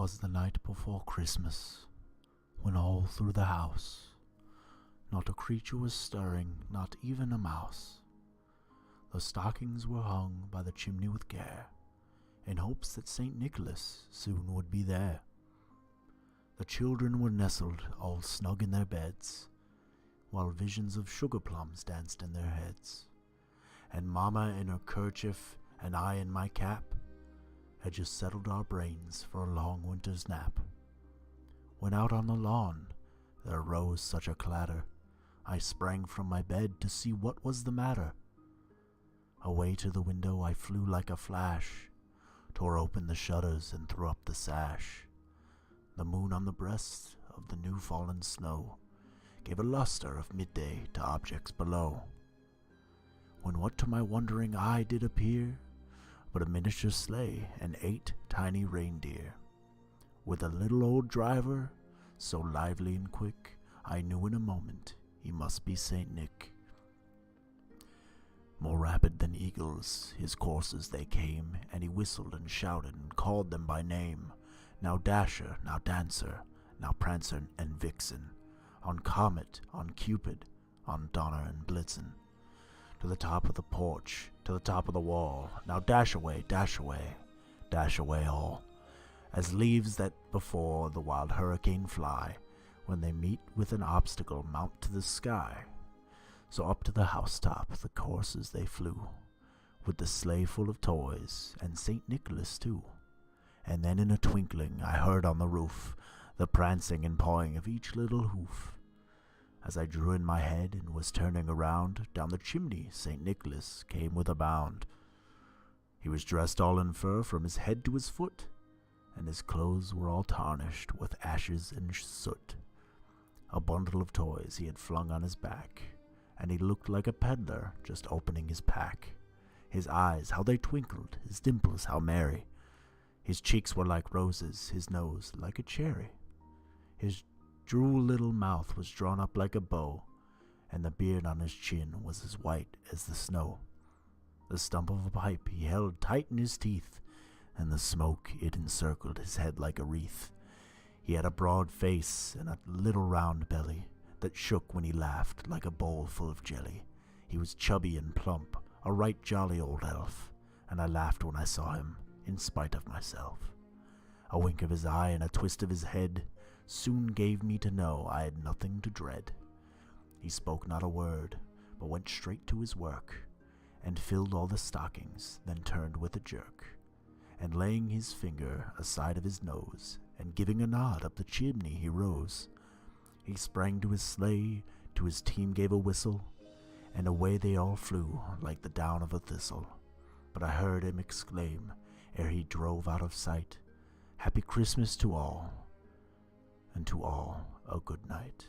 'Twas the night before Christmas, when all through the house not a creature was stirring, not even a mouse. The stockings were hung by the chimney with care, in hopes that St. Nicholas soon would be there. The children were nestled all snug in their beds, while visions of sugar plums danced in their heads. And Mamma in her kerchief and I in my cap had just settled our brains for a long winter's nap. When out on the lawn there rose such a clatter, I sprang from my bed to see what was the matter. Away to the window I flew like a flash, tore open the shutters and threw up the sash. The moon on the breast of the new fallen snow gave a luster of midday to objects below. When what to my wondering eye did appear but a miniature sleigh and 8 tiny reindeer, with a little old driver so lively and quick, I knew in a moment he must be Saint Nick. More rapid than eagles his coursers they came, and he whistled and shouted and called them by name. Now Dasher, now Dancer, now Prancer and Vixen, on Comet, on Cupid, on Donner and Blitzen. To the top of the porch, to the top of the wall, now dash away, dash away, dash away all, as leaves that before the wild hurricane fly, when they meet with an obstacle mount to the sky. So up to the housetop the coursers they flew, with the sleigh full of toys, and St. Nicholas too. And then in a twinkling I heard on the roof the prancing and pawing of each little hoof. As I drew in my head and was turning around, down the chimney St. Nicholas came with a bound. He was dressed all in fur from his head to his foot, and his clothes were all tarnished with ashes and soot. A bundle of toys he had flung on his back, and he looked like a peddler just opening his pack. His eyes, how they twinkled, his dimples, how merry. His cheeks were like roses, his nose like a cherry. His droll little mouth was drawn up like a bow, and the beard on his chin was as white as the snow. The stump of a pipe he held tight in his teeth, and the smoke it encircled his head like a wreath. He had a broad face and a little round belly that shook when he laughed like a bowl full of jelly. He was chubby and plump, a right jolly old elf, and I laughed when I saw him, in spite of myself. A wink of his eye and a twist of his head soon gave me to know I had nothing to dread. He spoke not a word, but went straight to his work, and filled all the stockings, then turned with a jerk, and laying his finger aside of his nose, and giving a nod up the chimney he rose. He sprang to his sleigh, to his team gave a whistle, and away they all flew like the down of a thistle. But I heard him exclaim, ere he drove out of sight, "Happy Christmas to all, and to all a good night."